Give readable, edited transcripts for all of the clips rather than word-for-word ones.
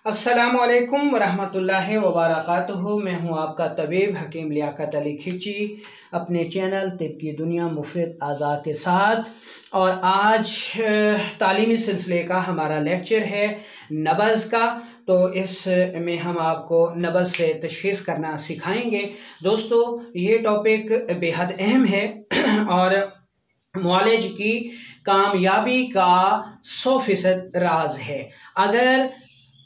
अस्सलामुअलैकुम वरहमतुल्लाहि वबरकातुहू। मैं हूं आपका तबीब हकीम लियाकत अली खिची अपने चैनल तिब की दुनिया मुफरद आज़ा के साथ। और आज तालीमी सिलसिले का हमारा लेक्चर है नब्ज़ का। तो इस में हम आपको नब्ज़ से तशख़ीस करना सिखाएंगे। दोस्तों, ये टॉपिक बेहद अहम है और मुआलिज की कामयाबी का 100% राज है। अगर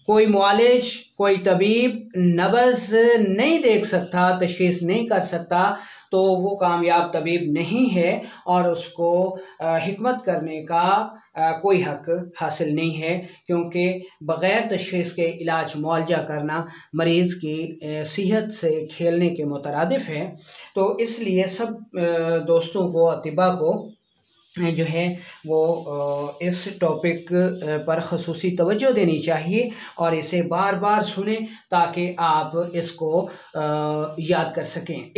कोई मुआलिज, कोई तबीब नब्ज़ नहीं देख सकता, तशख़ीस नहीं कर सकता, तो वो कामयाब तबीब नहीं है और उसको हिकमत करने का कोई हक हासिल नहीं है, क्योंकि बग़ैर तशख़ीस के इलाज मुआलजा करना मरीज़ की सेहत से खेलने के मुतरादिफ़ है। तो इसलिए सब दोस्तों को, अतिबा को जो है वो इस टॉपिक पर ख़ुसूसी तवज्जो देनी चाहिए और इसे बार बार सुने ताकि आप इसको याद कर सकें।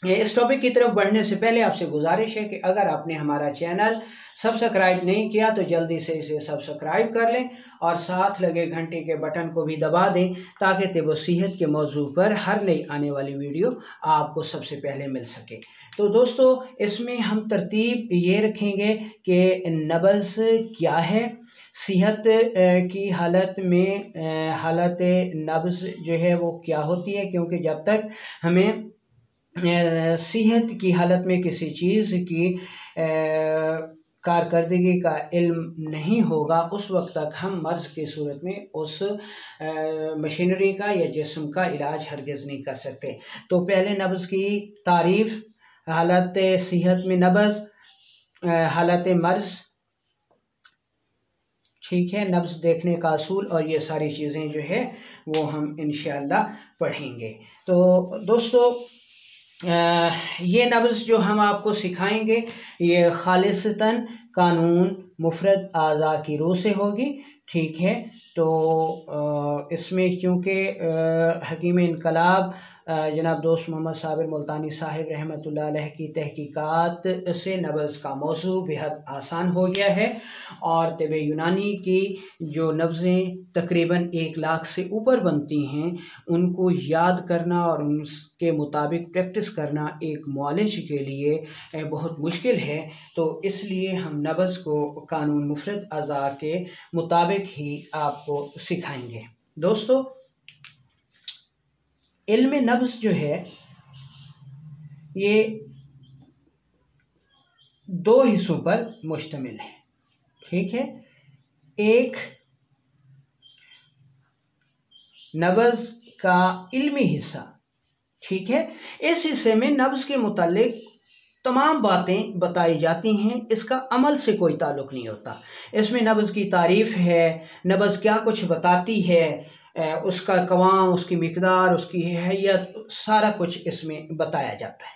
इस टॉपिक की तरफ बढ़ने से पहले आपसे गुजारिश है कि अगर आपने हमारा चैनल सब्सक्राइब नहीं किया तो जल्दी से इसे सब्सक्राइब कर लें और साथ लगे घंटे के बटन को भी दबा दें ताकि तिब व सेहत के मौजू पर हर नई आने वाली वीडियो आपको सबसे पहले मिल सके। तो दोस्तों, इसमें हम तरतीब ये रखेंगे कि नब्ज़ क्या है, सेहत की हालत में हालत नब्ज़ जो है वो क्या होती है, क्योंकि जब तक हमें सेहत की हालत में किसी चीज़ की कारकर्दगी का इल्म नहीं होगा, उस वक्त तक हम मर्ज़ की सूरत में उस मशीनरी का या जिस्म का इलाज हरगिज़ नहीं कर सकते। तो पहले नब्ज़ की तारीफ़, हालत सेहत में नब्ज़, हालत मर्ज़, ठीक है, नब्ज़ देखने का असूल और ये सारी चीज़ें जो है वो हम इंशाअल्लाह पढ़ेंगे। तो दोस्तों, ये नब्ज़ जो हम आपको सिखाएंगे ये खालिसतन कानून मुफरद आज़ा की रूह से होगी, ठीक है। तो इसमें चूँकि हकीम इनकलाब जनाब दोस्त मोहम्मद साबिर मुल्तानी साहिब रहमतुल्लाह अलैह की तहकीकात से नब्ज़ का मौजू बेहद आसान हो गया है और तिब यूनानी की जो नब्ज़ें तकरीबन 1 लाख से ऊपर बनती हैं उनको याद करना और उसके मुताबिक प्रैक्टिस करना एक मुआलिज के लिए बहुत मुश्किल है। तो इसलिए हम नब्ज़ को कानून मुफरद अज़ा के मुताबिक ही आपको सिखाएंगे। दोस्तों, इल्म नब्ज़ जो है ये 2 हिस्सों पर मुश्तमिल है, ठीक है। एक नब्ज़ का इल्मी हिस्सा, ठीक है। इस हिस्से में नब्ज़ के मुतालिक तमाम बातें बताई जाती हैं, इसका अमल से कोई ताल्लुक़ नहीं होता। इसमें नब्ज़ की तारीफ़ है, नब्ज़ क्या कुछ बताती है, उसका कवाम, उसकी मिक़दार, उसकी हैयत, सारा कुछ इसमें बताया जाता है।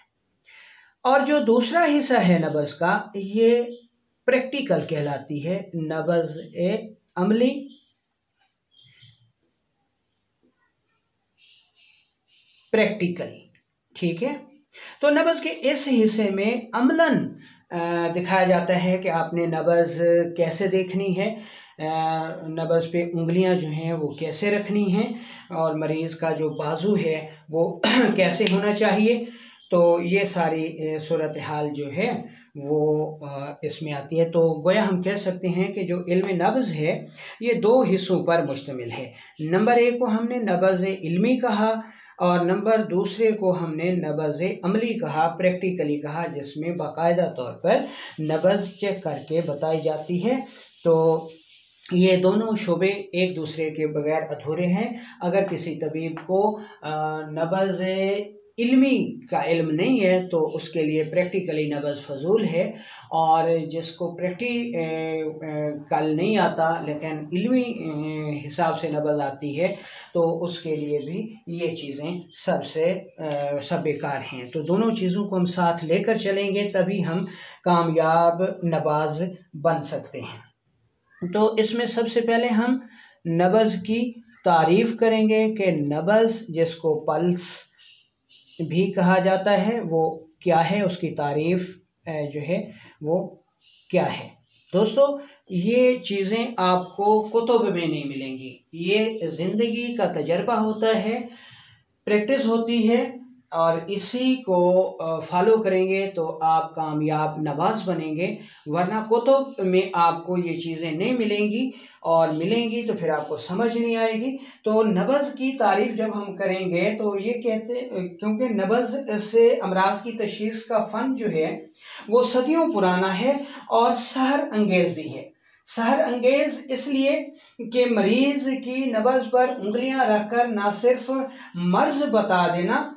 और जो दूसरा हिस्सा है नब्ज़ का, ये प्रैक्टिकल कहलाती है, नब्ज़ अमली, प्रैक्टिकली, ठीक है। तो नब्ज़ के इस हिस्से में अमलन दिखाया जाता है कि आपने नब्ज़ कैसे देखनी है, नब्ज़ पे उंगलियां जो हैं वो कैसे रखनी हैं और मरीज़ का जो बाजू है वो कैसे होना चाहिए। तो ये सारी सूरत हाल जो है वो इसमें आती है। तो गोया हम कह सकते हैं कि जो इल्म नब्ज़ है ये 2 हिस्सों पर मुश्तमिल है। नंबर 1 को हमने नब्ज़ इल्मी कहा और नंबर दूसरे को हमने नब्ज़ अमली कहा, प्रैक्टिकली कहा, जिसमें बाकायदा तौर पर नब्ज़ चेक करके बताई जाती है। तो ये दोनों शोबे एक दूसरे के बगैर अधूरे हैं। अगर किसी तबीब को नब्ज़ इल्मी का इल्म नहीं है तो उसके लिए प्रैक्टिकली नब्ज़ फजूल है, और जिसको प्रैक्टिकल नहीं आता लेकिन इल्मी हिसाब से नब्ज़ आती है तो उसके लिए भी ये चीज़ें सब बेकार हैं। तो दोनों चीज़ों को हम साथ लेकर चलेंगे तभी हम कामयाब नबाज बन सकते हैं। तो इसमें सबसे पहले हम नब्ज़ की तारीफ़ करेंगे कि नब्ज़, जिसको पल्स भी कहा जाता है, वो क्या है, उसकी तारीफ़ जो है वो क्या है। दोस्तों ये चीज़ें आपको कुतुब में नहीं मिलेंगी, ये ज़िंदगी का तजर्बा होता है, प्रैक्टिस होती है, और इसी को फॉलो करेंगे तो आप कामयाब नवाज बनेंगे। वरना कुतुब में आपको ये चीज़ें नहीं मिलेंगी, और मिलेंगी तो फिर आपको समझ नहीं आएगी। तो नबज़ की तारीफ़ जब हम करेंगे तो ये कहते, क्योंकि नबज़ से अमराज की तशख़ीस का फ़न जो है वो सदियों पुराना है और सहर अंगेज़ भी है। सहर अंगेज़ इसलिए कि मरीज़ की नब्ज़ पर उंगलियां रखकर ना सिर्फ मर्ज़ बता देना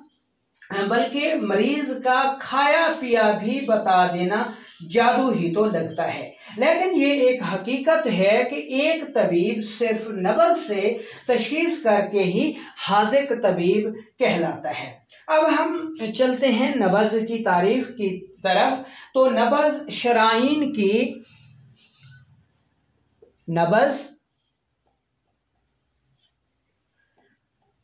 बल्कि मरीज़ का खाया पिया भी बता देना जादू ही तो लगता है। लेकिन ये एक हकीकत है कि एक तबीब सिर्फ नब्ज़ से तशख़ीस करके ही हाज़िक़ तबीब कहलाता है। अब हम चलते हैं नब्ज़ की तारीफ़ की तरफ। तो नब्ज़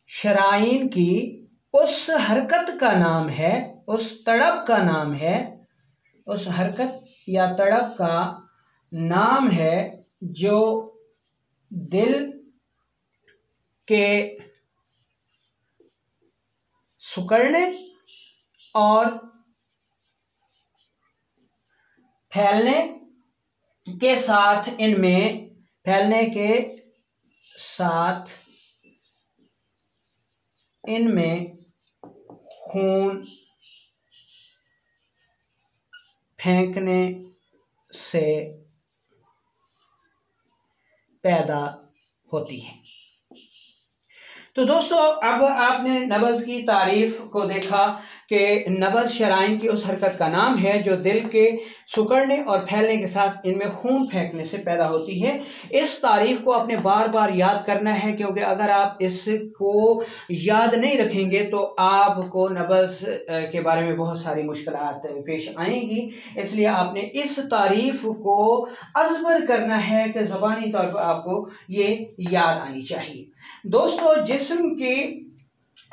शराइन की उस हरकत का नाम है, उस तड़प का नाम है, उस हरकत या तड़प का नाम है जो दिल के सिकुड़ने और फैलने के साथ इनमें खून फेंकने से पैदा होती है। तो दोस्तों अब आपने नब्ज़ की तारीफ़ को देखा कि नब्ज़ शराइन की उस हरकत का नाम है जो दिल के सिकुड़ने और फैलने के साथ इनमें खून फेंकने से पैदा होती है। इस तारीफ़ को आपने बार बार याद करना है, क्योंकि अगर आप इसको याद नहीं रखेंगे तो आपको नब्ज़ के बारे में बहुत सारी मुश्किलात पेश आएंगी। इसलिए आपने इस तारीफ़ को अज़बर करना है कि ज़बानी तौर पर आपको ये याद आनी चाहिए। दोस्तों जिस्म की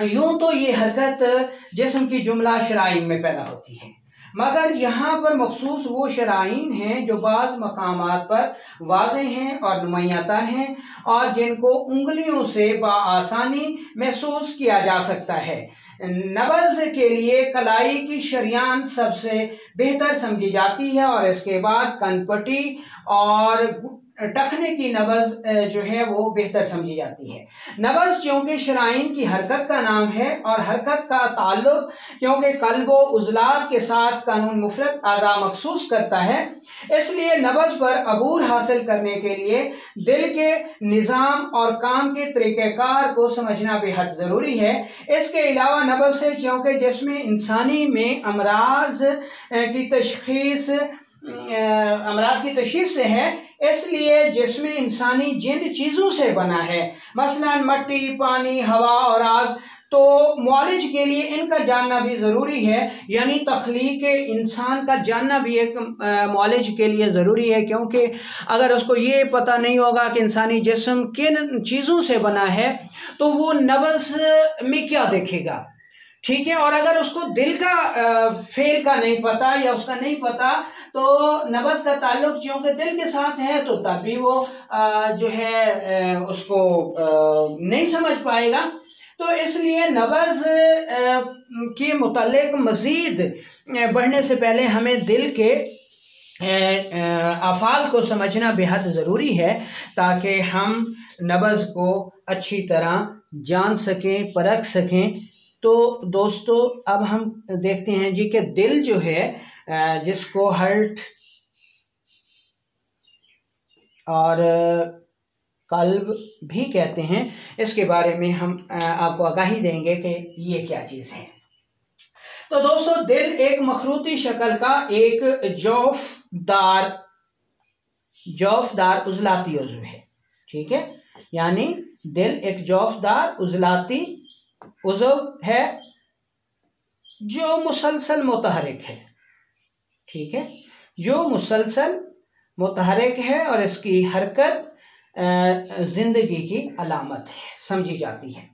यूं तो ये हरकत जिस्म की जुमला शराइन में पैदा होती है, मगर यहाँ पर मखसूस वो शराइन हैं जो बाज़ मकामात पर वाज़ेह हैं और नुमायातर हैं और जिनको उंगलियों से बआसानी महसूस किया जा सकता है। नब्ज़ के लिए कलाई की शरियान सबसे बेहतर समझी जाती है और इसके बाद कनपट्टी और टखने की नब्ज़ जो है वो बेहतर समझी जाती है। नब्ज़ क्योंकि शराइन की हरकत का नाम है और हरकत का ताल्लुक क्योंकि कल्ब व उज़लात के साथ कानून मुफरद आज़ा मखसूस करता है, इसलिए नब्ज़ पर अबूर हासिल करने के लिए दिल के निज़ाम और काम के तरीक़ेकार को समझना बेहद ज़रूरी है। इसके अलावा नब्ज़ से क्योंकि जिस्म इंसानी में अमराज की तशख़ीस से है, इसलिए जिस्म इंसानी जिन चीज़ों से बना है, मसलन मट्टी, पानी, हवा और आग, तो मुआलिज के लिए इनका जानना भी ज़रूरी है। यानी तख्लीक इंसान का जानना भी एक मुआलिज के लिए ज़रूरी है, क्योंकि अगर उसको ये पता नहीं होगा कि इंसानी जिस्म किन चीज़ों से बना है तो वो नब्ज़ में क्या देखेगा, ठीक है। और अगर उसको दिल का फेल का नहीं पता या उसका नहीं पता तो नब्ज़ का ताल्लुक क्योंकि दिल के साथ है तो तब भी वो जो है उसको नहीं समझ पाएगा। तो इसलिए नब्ज़ के मुतालिक मज़ीद बढ़ने से पहले हमें दिल के अफ़ाल को समझना बेहद ज़रूरी है, ताकि हम नब्ज़ को अच्छी तरह जान सकें, परख सकें। तो दोस्तों अब हम देखते हैं जी कि दिल जो है जिसको हार्ट और कल्ब भी कहते हैं, इसके बारे में हम आपको आगाही देंगे कि ये क्या चीज़ है। तो दोस्तों दिल एक मखरूती शक्ल का एक जौफदार उज़लाती उज़्व है, ठीक है। यानी दिल एक जौफदार उज़लाती उज़्व है जो मुसलसल मुतहरिक है, ठीक है, जो मुसलसल मुतहरिक है और इसकी हरकत ज़िंदगी की अलामत है, समझी जाती है।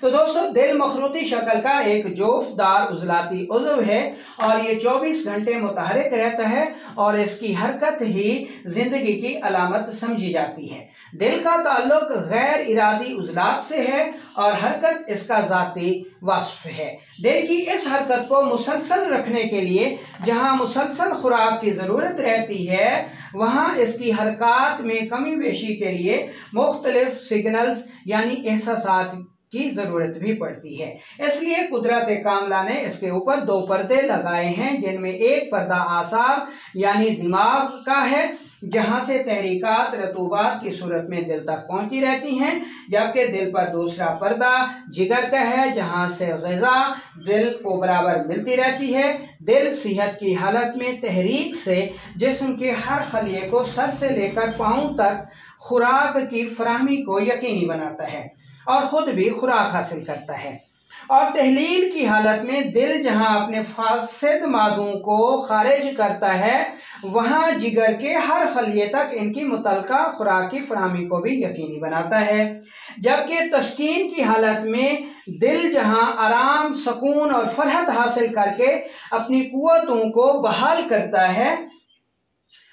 तो दोस्तों दिल मखरूती शक्ल का एक जोफदार उजलाती उज़्व है और ये 24 घंटे मुतहरिक रहता है और इसकी हरकत ही जिंदगी की अलामत समझी जाती है। दिल का ताल्लुक गैर इरादी उजलात से है और हरकत इसका ज़ाती वस्फ है। दिल की इस हरकत को मुसलसल रखने के लिए जहाँ मुसलसल खुराक की ज़रूरत रहती है, वहाँ इसकी हरकत में कमी बेशी के लिए मुख्तलिफ सिग्नल्स यानी एहसासात की ज़रूरत भी पड़ती है। इसलिए कुदरत कामला ने इसके ऊपर 2 पर्दे लगाए हैं, जिनमें एक पर्दा आसाब यानी दिमाग का है, जहाँ से तहरीकात रतूबात की सूरत में दिल तक पहुँचती रहती हैं, जबकि दिल पर दूसरा पर्दा जिगर का है, जहाँ से ग़िज़ा दिल को बराबर मिलती रहती है। दिल सेहत की हालत में तहरीक से जिस्म के हर खलिए को सर से लेकर पाँव तक खुराक की फराहमी को यकीनी बनाता है और ख़ुद भी खुराक हासिल करता है। और तहलील की हालत में दिल जहाँ अपने फासिद मादों को खारिज करता है, वहाँ जिगर के हर खलिए तक इनकी मुतल्लिका खुराक की फराहमी को भी यकीनी बनाता है। जबकि तस्कीन की हालत में दिल जहाँ आराम, सुकून और फरहत हासिल करके अपनी कुव्वतों को बहाल करता है,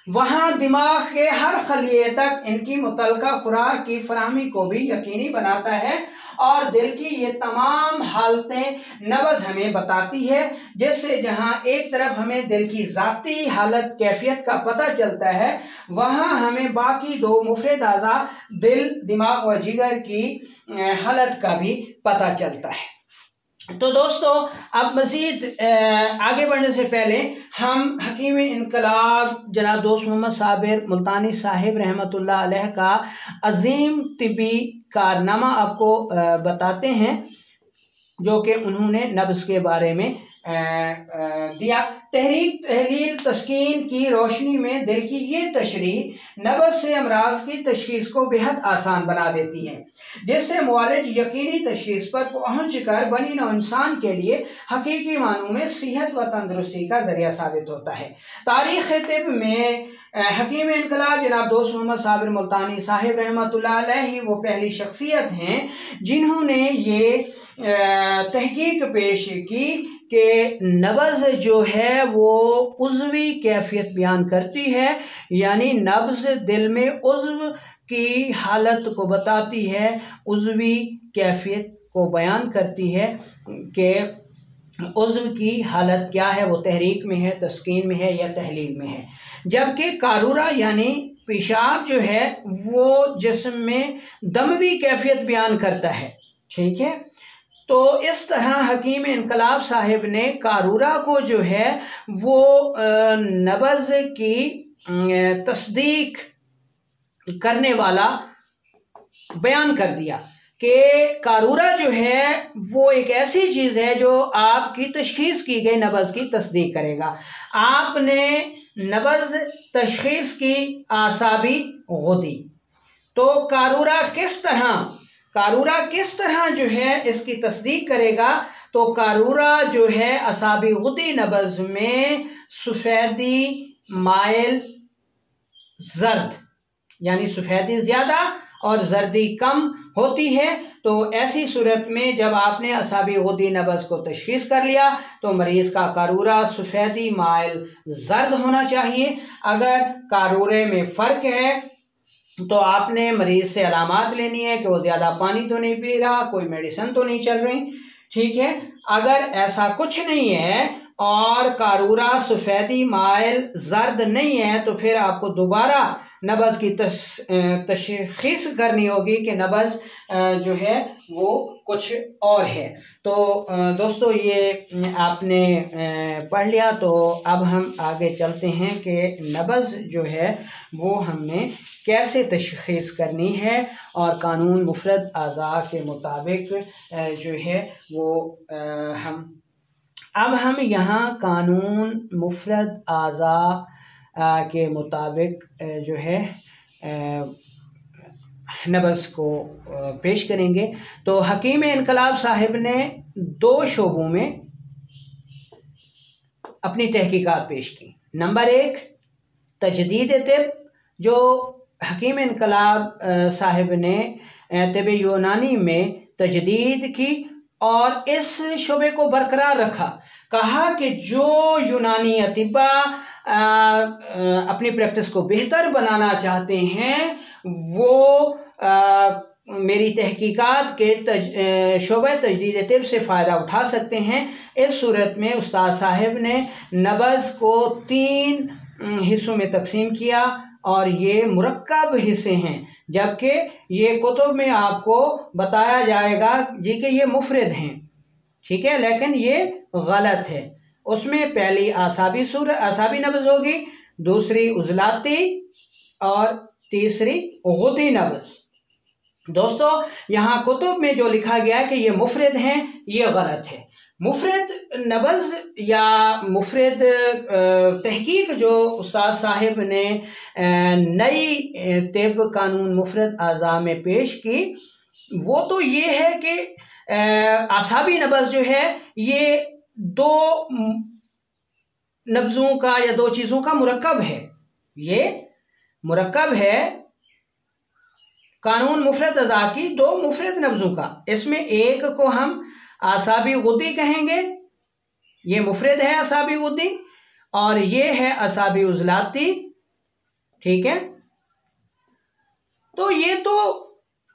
वहाँ दिमाग के हर खलिए तक इनकी मुतल्लिका खुराक की फराहमी को भी यकीनी बनाता है। और दिल की ये तमाम हालतें नब्ज़ हमें बताती है, जैसे जहाँ एक तरफ हमें दिल की ज़ाती हालत कैफियत का पता चलता है, वहाँ हमें बाकी 2 मुफरद अज़ा दिल, दिमाग व जिगर की हालत का भी पता चलता है। तो दोस्तों अब मज़ीद आगे बढ़ने से पहले हम हकीम इनकलाब जनाब दोस्त मोहम्मद साबिर मुल्तानी साहिब रहमतुल्लाह अलैह का अजीम तिबी कारनामा आपको बताते हैं, जो कि उन्होंने नब्ज़ के बारे में दिया। तहरीक, तहलील, तस्कीन की रोशनी में दिल की ये तशरीह नब्ज़ से अमराज की तशखीस को बेहद आसान बना देती है, जिससे मुआलिज यकीनी तशखीस पर पहुँच कर बनी नौ इंसान के लिए हकीकी मानों में सेहत व तंदुरुस्ती का जरिया साबित होता है। तारीख़ तिब में हकीम इनकलाब जनाब दोस्त मोहम्मद साबिर मुल्तानी साहिब रहमतुल्लाह अलैह वो पहली शख्सियत हैं जिन्होंने ये तहकीक पेश की कि नब्ज़ जो है वो उज़वी कैफियत बयान करती है, यानी नब्ज़ दिल में उज़्व की हालत को बताती है, उज़वी कैफियत को बयान करती है कि उज़्व की हालत क्या है, वो तहरीक में है, तस्कीन में है या तहलील में है। जबकि कारूरा यानी पेशाब जो है वो जिस्म में दमवी कैफियत बयान करता है। ठीक है, तो इस तरह हकीम इनकलाब साहिब ने कारूरा को जो है वो नब्ज़ की तस्दीक करने वाला बयान कर दिया कि कारूरा जो है वो एक ऐसी चीज़ है जो आपकी तशखीस की गई नब्ज़ की तस्दीक करेगा। आपने नब्ज़ तशखीस की आसाबी गुदी, तो कारूरा किस तरह जो है इसकी तस्दीक करेगा, तो कारूरा जो है असाबी गुदी नब्ज़ में सफ़ेदी माइल जर्द यानी सफ़ेदी ज़्यादा और जर्दी कम होती है। तो ऐसी सूरत में जब आपने असाबी गुदी नब्ज़ को तशख़ीस कर लिया तो मरीज़ का कारूरा सफ़ेदी माइल जर्द होना चाहिए। अगर कारूरे में फ़र्क है तो आपने मरीज़ से अलामात लेनी है कि वो ज़्यादा पानी तो नहीं पी रहा, कोई मेडिसिन तो नहीं चल रही। ठीक है, अगर ऐसा कुछ नहीं है और कारूरा सफ़ेदी माइल जर्द नहीं है तो फिर आपको दोबारा नब्ज़ की तशख़ीस करनी होगी कि नब्ज़ जो है वो कुछ और है। तो दोस्तों ये आपने पढ़ लिया, तो अब हम आगे चलते हैं कि नब्ज़ जो है वो हमने कैसे तशख़ीस करनी है और कानून मुफ़रद अज़ा के मुताबिक जो है वो हम यहाँ कानून मुफ़रद अज़ा के मुताबिक जो है नब्ज़ को पेश करेंगे। तो हकीम इनकलाब साहिब ने 2 शोबों में अपनी तहकीकात पेश की। नंबर 1 तजदीद तिब, जो हकीम इनकलाब साहिब ने तिब यूनानी में तजदीद की और इस शोबे को बरकरार रखा। कहा कि जो यूनानी अतिबा अपनी प्रैक्टिस को बेहतर बनाना चाहते हैं वो मेरी तहकीकात के शोबे तजदीद तिब से फ़ायदा उठा सकते हैं। इस सूरत में उस्ताद साहब ने नब्ज़ को 3 हिस्सों में तकसीम किया और ये मुरक्कब हिस्से हैं, जबकि ये कुतुब में आपको बताया जाएगा जी कि ये मुफरद हैं, ठीक है, लेकिन ये गलत है। उसमें पहली आसाबी नब्ज़ होगी, दूसरी उज़लाती और तीसरी गुदी नब्ज़। दोस्तों यहाँ कुतुब में जो लिखा गया है कि ये मुफरद हैं, ये गलत है। मुफरद नब्ज़ या मुफरद तहकीक जो उस्ताद साहिब ने नई तिब कानून मुफरद आज़ा में पेश की, वो तो ये है कि आसाबी नब्ज़ जो है ये 2 नब्ज़ों का या 2 चीज़ों का मुरक्कब है। ये मुरक्कब है कानून मुफरद अज़ा की 2 मुफरद नब्ज़ों का। इसमें एक को हम आसाबी गुद्दी कहेंगे, ये मुफरद है आसाबी गुद्दी, और ये है आसाबी उज़लाती, ठीक है। तो ये तो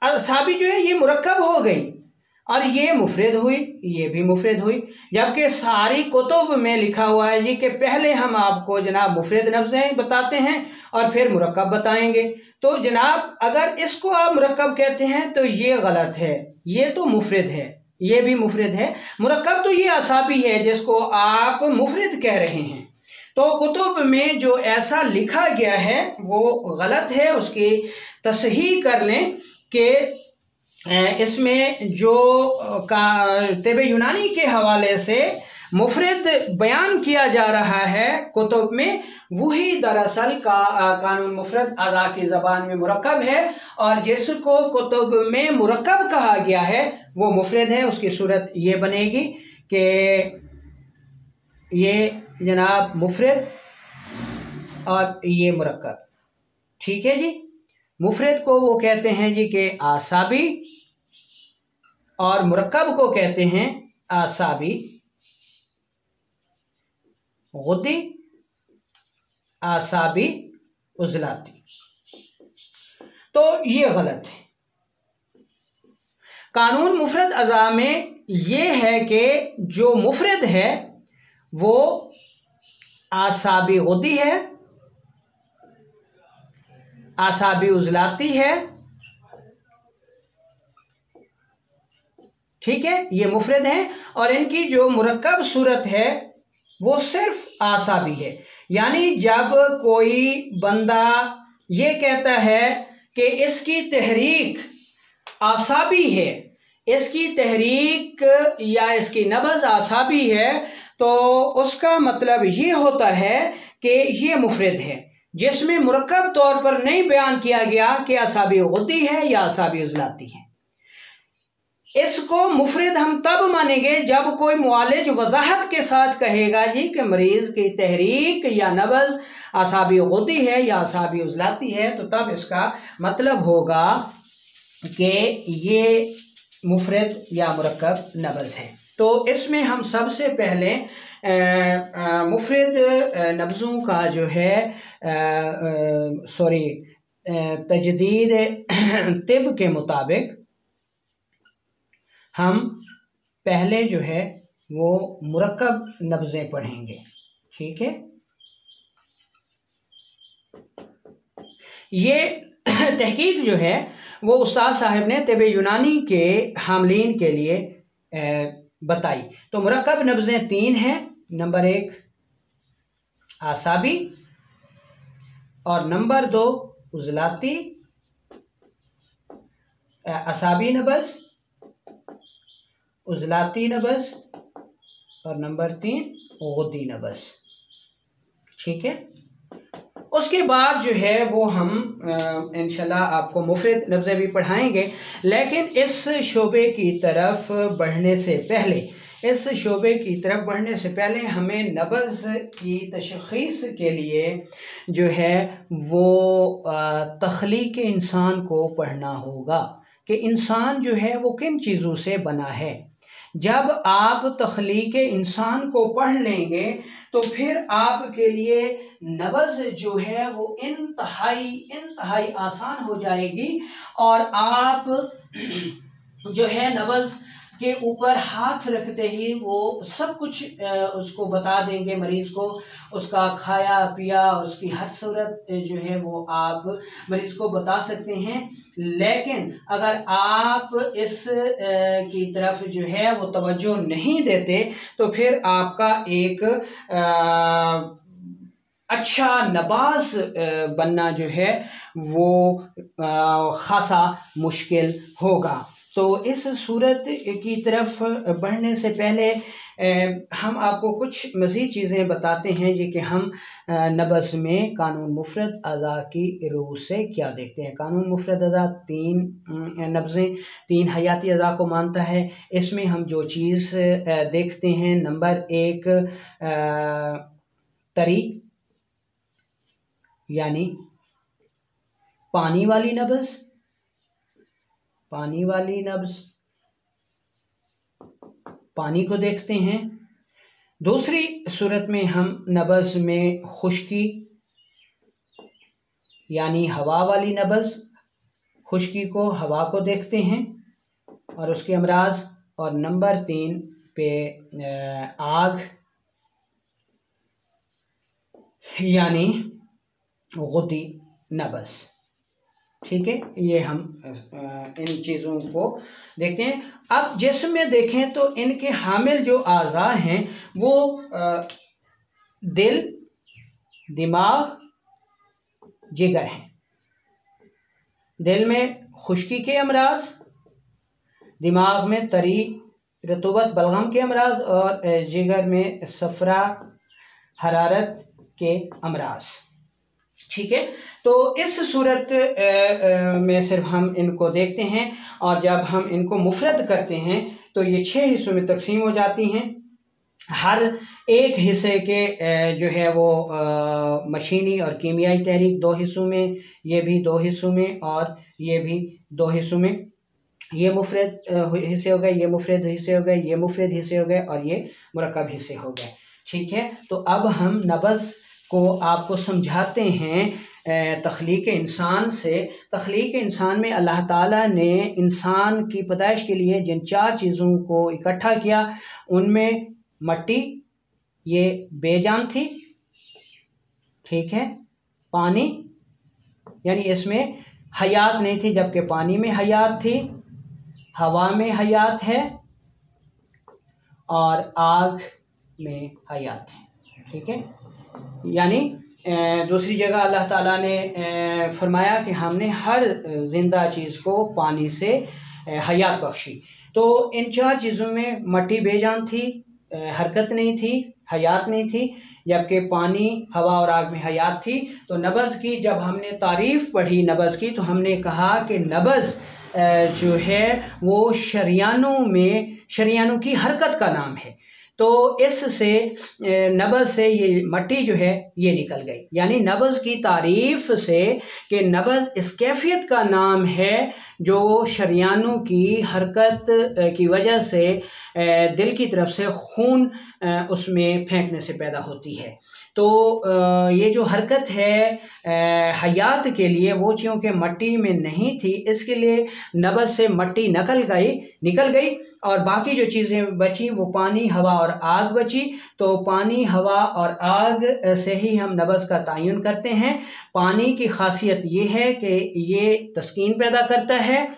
आसाबी जो है ये मुरक्कब हो गई और ये मुफरद हुई, ये भी मुफरद हुई, जबकि सारी कुतुब में लिखा हुआ है जी कि पहले हम आपको जनाब मुफरद नब्ज़ें बताते हैं और फिर मुरक्कब बताएंगे। तो जनाब अगर इसको आप मुरक्कब कहते हैं तो ये गलत है, ये तो मुफरद है, ये भी मुफरद है। मुरक्कब तो ये आसाबी है जिसको आप मुफरद कह रहे हैं। तो कुतुब में जो ऐसा लिखा गया है वो गलत है, उसकी तसहीह कर लें कि इसमें जो तिब यूनानी के हवाले से मुफरद बयान किया जा रहा है कुतुब में, वही दरअसल कानून मुफरद अज़ा की ज़बान में मुरक्कब है, और जिसको कुतुब में मुरक्कब कहा गया है वो मुफरद है। उसकी सूरत ये बनेगी कि ये जनाब मुफरद और ये मुरक्कब, ठीक है जी। मुफरद को वो कहते हैं जी कि आसाबी और मुरक्कब को कहते हैं आसाबी गुद्दी, आसाबी उज़लाती। तो ये गलत है। कानून मुफरद अज़ा में ये है कि जो मुफरद है वो आसाबी गुद्दी है, आसाबी उज़लाती है, ठीक है, ये मुफरद हैं, और इनकी जो मुरक्कब सूरत है वो सिर्फ आसाबी है। यानी जब कोई बंदा ये कहता है कि इसकी तहरीक आसाबी है, इसकी तहरीक या इसकी नब्ज़ आसाबी है, तो उसका मतलब ये होता है कि ये मुफरद है, जिसमें मुरक्कब तौर पर नहीं बयान किया गया कि आसाबी गुद्दी है या आसाबी उज़लाती है। इसको मुफरद हम तब मानेंगे जब कोई मुआलिज वजाहत के साथ कहेगा जी कि मरीज़ की तहरीक या नब्ज़ आसाबी गुद्दी है या आसाबी उज़लाती है, तो तब इसका मतलब होगा कि ये मुफरद या मुरक्कब नब्ज़ है। तो इसमें हम सबसे पहले मुफरद नब्ज़ों का जो है तजदीद तिब के मुताबिक हम पहले जो है वो मुरक्कब नब्ज़ें पढ़ेंगे, ठीक है। ये तहकीक जो है वो उस्ताद साहब ने तिब यूनानी के हामलीन के लिए बताई। तो मुरक्कब नब्ज़ें 3 हैं। नंबर 1 आसाबी और नंबर 2 उज़लाती, आसाबी नब्ज़, उज़लाती नब्ज़, और नंबर 3 गुद्दी नब्ज़, ठीक है। उसके बाद जो है वो हम इंशाल्लाह आपको मुफरद नब्ज़ें भी पढ़ाएंगे, लेकिन इस शोबे की तरफ बढ़ने से पहले हमें नब्ज़ की तशख़ीस के लिए जो है वो तख़लीक़ इंसान को पढ़ना होगा। कि इंसान जो है वो किन चीज़ों से बना है। जब आप तख्लीक इंसान को पढ़ लेंगे तो फिर आपके लिए नब्ज़ जो है वो इंतहाई आसान हो जाएगी और आप जो है नब्ज़ के ऊपर हाथ रखते ही वो सब कुछ उसको बता देंगे, मरीज़ को उसका खाया पिया उसकी हर सूरत जो है वो आप मरीज़ को बता सकते हैं। लेकिन अगर आप इस की तरफ जो है वो तवज्जो नहीं देते तो फिर आपका एक अच्छा नबाज बनना जो है वो ख़ासा मुश्किल होगा। तो इस सूरत की तरफ बढ़ने से पहले हम आपको कुछ मज़ीद चीज़ें बताते हैं जी कि हम नब्ज़ में कानून मुफ़रद अज़ा की रूह से क्या देखते हैं। कानून मुफ़रद अज़ा 3 नब्ज़ें 3 हयाती अज़ा को मानता है। इसमें हम जो चीज़ देखते हैं, नंबर 1 तरी यानी पानी वाली नब्ज़, पानी को देखते हैं। दूसरी सूरत में हम नब्ज़ में खुश्की यानी हवा वाली नब्ज़, खुश्की को हवा को देखते हैं और उसके अमराज। और नंबर 3 पे आग यानी गुद्दी नब्ज़। ठीक है, ये हम इन चीज़ों को देखते हैं। अब जिस्म में देखें तो इनके हामिल जो आज़ा हैं वो दिल, दिमाग, जिगर हैं। दिल में खुश्की के अमराज, दिमाग में तरी रतूबत बलगम के अमराज और जिगर में सफरा हरारत के अमराज। ठीक है, तो इस सूरत में सिर्फ हम इनको देखते हैं और जब हम इनको मुफरद करते हैं तो ये 6 हिस्सों में तकसीम हो जाती हैं। हर एक हिस्से के जो है वो मशीनी और कीमियाई तहरीक 2 हिस्सों में, ये भी 2 हिस्सों में और ये भी 2 हिस्सों में। ये मुफरद हिस्से हो गए, ये मुफरद हिस्से हो गए, ये मुफरद हिस्से हो गए और ये मुरक्कब हिस्से हो गए। ठीक है, तो अब हम नब्ज़ को आपको समझाते हैं तख्लीक इंसान से। तख्लीक इंसान में अल्लाह ताला ने इंसान की पैदाइश के लिए जिन 4 चीज़ों को इकट्ठा किया उनमें मट्टी ये बेजान थी। ठीक है, पानी यानी इसमें हयात नहीं थी जबकि पानी में हयात थी, हवा में हयात है और आग में हयात है। ठीक है, यानी दूसरी जगह अल्लाह ताला ने फरमाया कि हमने हर जिंदा चीज़ को पानी से हयात बख्शी। तो इन 4 चीज़ों में मट्टी बेजान थी, हरकत नहीं थी, हयात नहीं थी, जबकि पानी, हवा और आग में हयात थी। तो नब्ज़ की जब हमने तारीफ़ पढ़ी नब्ज़ की तो हमने कहा कि नब्ज़ जो है वो शरियानों की हरकत का नाम है। तो इससे नब्ज़ से ये मट्टी जो है ये निकल गई, यानी नब्ज़ की तारीफ़ से कि नब्ज़ इस कैफियत का नाम है जो शरियानों की हरकत की वजह से दिल की तरफ से खून उसमें फेंकने से पैदा होती है। तो ये जो हरकत है हयात के लिए वो चूँकि मट्टी में नहीं थी इसके लिए नब्ज़ से मट्टी निकल गई और बाकी जो चीज़ें बची वो पानी, हवा और आग बची। तो पानी, हवा और आग से ही हम नब्ज़ का तयन करते हैं। पानी की खासियत ये है कि ये तस्कीन पैदा करता है,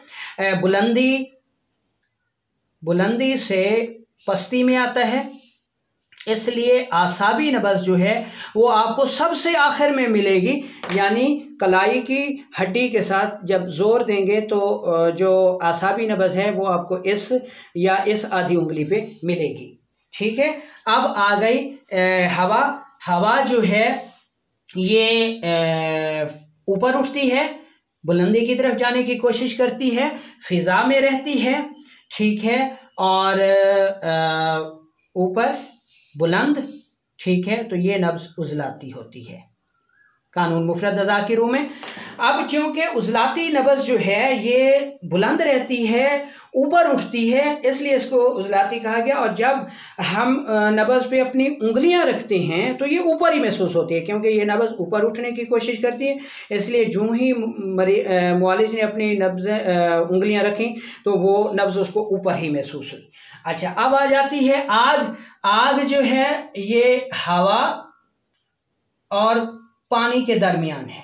बुलंदी से पस्ती में आता है, इसलिए आसाबी नब्ज़ जो है वो आपको सबसे आखिर में मिलेगी, यानी कलाई की हड्डी के साथ जब जोर देंगे तो जो आसाबी नब्ज़ है वो आपको इस आधी उंगली पे मिलेगी। ठीक है, अब आ गई हवा जो है ये ऊपर उठती है, बुलंदी की तरफ जाने की कोशिश करती है, फिजा में रहती है। ठीक है, और ऊपर बुलंद। ठीक है, तो ये नब्ज़ उज़लाती होती है, कानून मुफरद अज़ा की रूह में। अब चूँकि उज़लाती नब्ज़ जो है ये बुलंद रहती है, ऊपर उठती है, इसलिए इसको उज़लाती कहा गया। और जब हम नब्ज़ पे अपनी उंगलियां रखते हैं तो ये ऊपर ही महसूस होती है, क्योंकि ये नब्ज़ ऊपर उठने की कोशिश करती है। इसलिए जो ही मुआलिज ने अपनी नब्ज़ उंगलियां रखी तो वो नब्ज़ उसको ऊपर ही महसूस हुई। अच्छा, अब आ जाती है आग। आग जो है ये हवा और पानी के दरमियान है,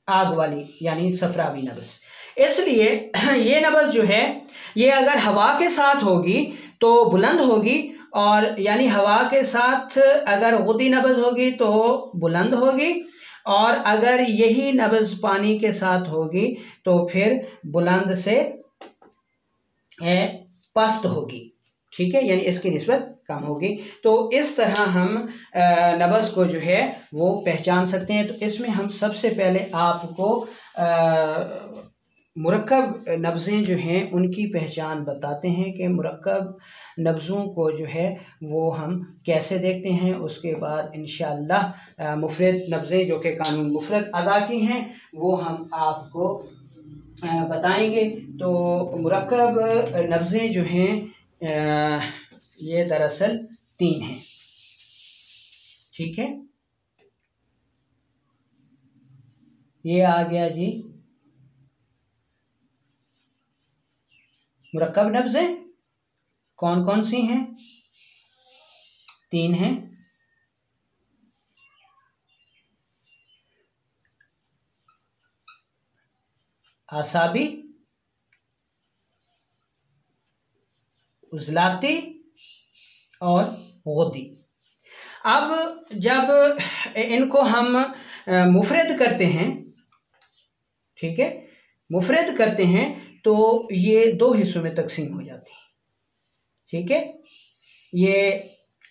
आग वाली यानी सफरावी नब्ज़। इसलिए ये नब्ज़ जो है ये अगर हवा के साथ होगी तो बुलंद होगी, और यानी हवा के साथ अगर गुदी नब्ज़ होगी तो बुलंद होगी, और अगर यही नब्ज़ पानी के साथ होगी तो फिर बुलंद से पस्त होगी। ठीक है, यानी इसकी निस्बत कम होगी। तो इस तरह हम नब्ज़ को जो है वो पहचान सकते हैं। तो इसमें हम सबसे पहले आपको मुरक्कब नब्ज़ें जो हैं उनकी पहचान बताते हैं कि मुरक्कब नब्ज़ों को जो है वो हम कैसे देखते हैं। उसके बाद इंशाअल्लाह मुफरद नब्ज़ें जो कि कानून मुफरद अज़ा की हैं वो हम आपको बताएंगे। तो मुरक्कब नब्ज़ें जो हैं ये दरअसल 3 हैं। ठीक है, ये आ गया जी मुरक्कब नब्ज़ें। कौन कौन सी हैं? 3 हैं। आसाबी, उज़लाती और गुदी। अब जब इनको हम मुफरद करते हैं, ठीक है, मुफरद करते हैं तो ये 2 हिस्सों में तकसीम हो जाती है। ठीक है, ये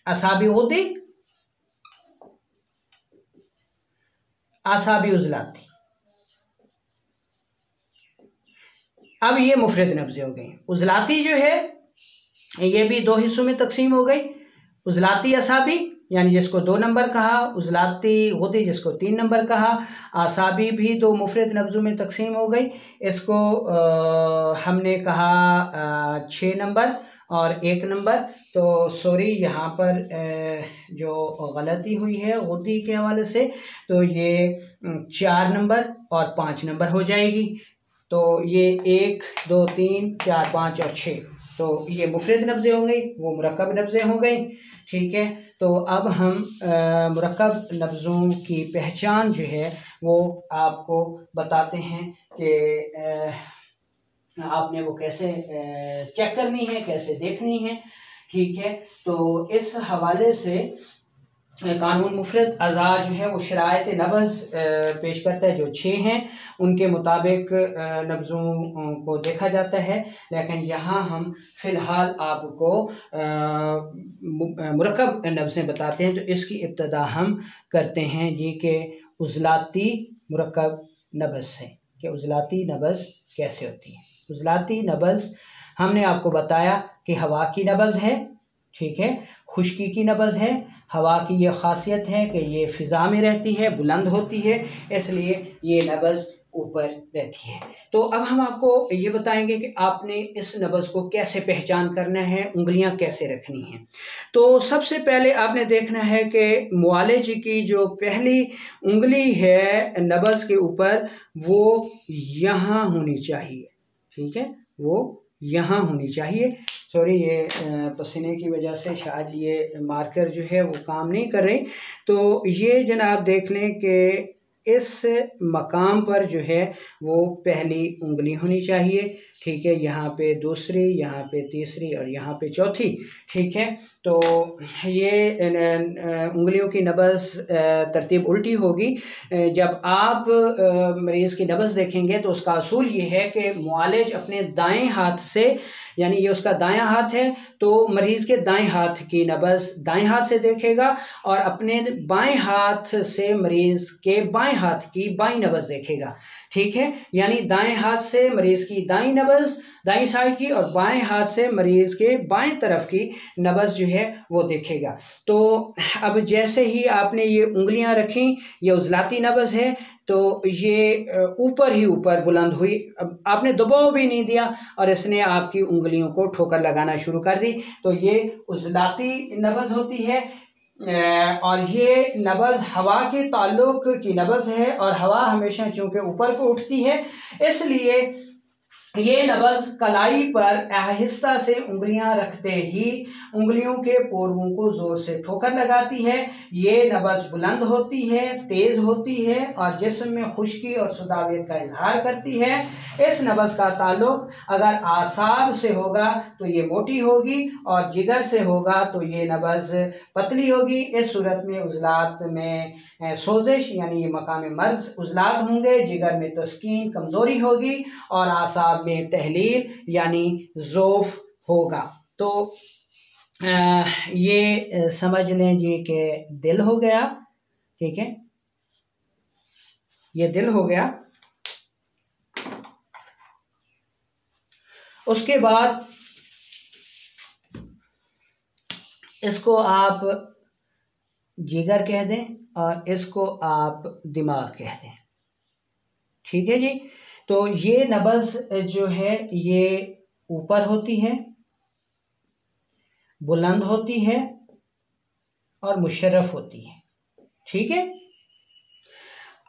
आसाबी गुदी, आसाबी उज़लाती। अब ये मुफरद नब्ज़ें हो गई। उज़लाती जो है ये भी 2 हिस्सों में तकसीम हो गई। उज़लाती आसाबी यानी जिसको 2 नंबर कहा, उज़लाती गुदी जिसको 3 नंबर कहा। आसाबी भी 2 मुफरद नब्ज़ों में तकसीम हो गई। इसको हमने कहा 6 नंबर और 1 नंबर। तो सॉरी, यहाँ पर जो गलती हुई है गुदी के हवाले से, तो ये 4 नंबर और 5 नंबर हो जाएगी। तो ये 1, 2, 3, 4, 5 और 6, तो ये मुफरद नब्ज़ें हो गई, वो मुरक्कब नब्ज़ें हो गई। ठीक है, तो अब हम मुरक्कब नब्ज़ों की पहचान जो है वो आपको बताते हैं कि आपने वो कैसे चेक करनी है, कैसे देखनी है। ठीक है, तो इस हवाले से कानून मुफरद अज़ा जो है वो शराइत नब्ज़ पेश करता है, जो 6 हैं उनके मुताबिक नब्ज़ों को देखा जाता है। लेकिन यहाँ हम फ़िलहाल आपको मुरक्कब नब्ज़ें बताते हैं। तो इसकी इब्तदा हम करते हैं ये कि उज़लाती मुरक्कब नब्ज़ से, कि उज़लाती नब्ज़ कैसे होती है। उज़लाती नब्ज़ हमने आपको बताया कि हवा की नब्ज़ है। ठीक है, खुश्की की नब्ज़ है। हवा की ये ख़ासियत है कि ये फ़िज़ा में रहती है, बुलंद होती है, इसलिए ये नब्ज़ ऊपर रहती है। तो अब हम आपको ये बताएंगे कि आपने इस नब्ज़ को कैसे पहचान करना है, उंगलियां कैसे रखनी हैं। तो सबसे पहले आपने देखना है कि मुआलिज की जो पहली उंगली है नब्ज़ के ऊपर वो यहाँ होनी चाहिए। ठीक है, वो यहाँ होनी चाहिए। सॉरी, ये पसीने की वजह से शायद ये मार्कर जो है वो काम नहीं कर रही। तो ये जनाब देख लें कि इस मकाम पर जो है वो पहली उंगली होनी चाहिए। ठीक है, यहाँ पे दूसरी, यहाँ पे तीसरी और यहाँ पे चौथी। ठीक है, तो ये उंगलियों की नब्ज़ तरतीब उल्टी होगी। जब आप मरीज़ की नब्ज़ देखेंगे तो उसका असूल ये है कि मुआलिज अपने दाएं हाथ से, यानी ये उसका दायां हाथ है, तो मरीज़ के दाएं हाथ की नब्ज़ दाएं हाथ से देखेगा और अपने बाएं हाथ से मरीज़ के बाएं हाथ की बाईं नब्ज़ देखेगा। ठीक है, यानी दाएं हाथ से मरीज की दाई नब्ज दाई साइड की और बाएं हाथ से मरीज के बाएं तरफ की नब्ज जो है वो देखेगा। तो अब जैसे ही आपने ये उंगलियां रखी, ये उजलाती नब्ज है, तो ये ऊपर ही ऊपर बुलंद हुई। अब आपने दबाव भी नहीं दिया और इसने आपकी उंगलियों को ठोकर लगाना शुरू कर दी, तो ये उजलाती नब्ज होती है। और ये नब्ज हवा के ताल्लुक की नब्ज है और हवा हमेशा चूंकि ऊपर को उठती है, इसलिए ये नब्ज कलाई पर आहिस्ता से उंगलियां रखते ही उंगलियों के पोरों को जोर से ठोकर लगाती है। ये नब्ज बुलंद होती है, तेज होती है और जिस्म में खुश्की और सुदावियत का इजहार करती है। इस नब्ज का ताल्लुक अगर आसाब से होगा तो ये मोटी होगी और जिगर से होगा तो ये नब्ज पतली होगी। इस सूरत में उजलात में सोजिश यानी ये मकाम मर्ज उजलात होंगे, जिगर में तस्कीन कमज़ोरी होगी और आसाब में तहलील यानी ज़ौफ़ होगा। तो ये समझ लें जी कि दिल हो गया, ठीक है, ये दिल हो गया। उसके बाद इसको आप जिगर कह दें और इसको आप दिमाग कह दें, ठीक है जी। तो ये नब्ज जो है ये ऊपर होती है, बुलंद होती है और मुशर्रफ होती है, ठीक है।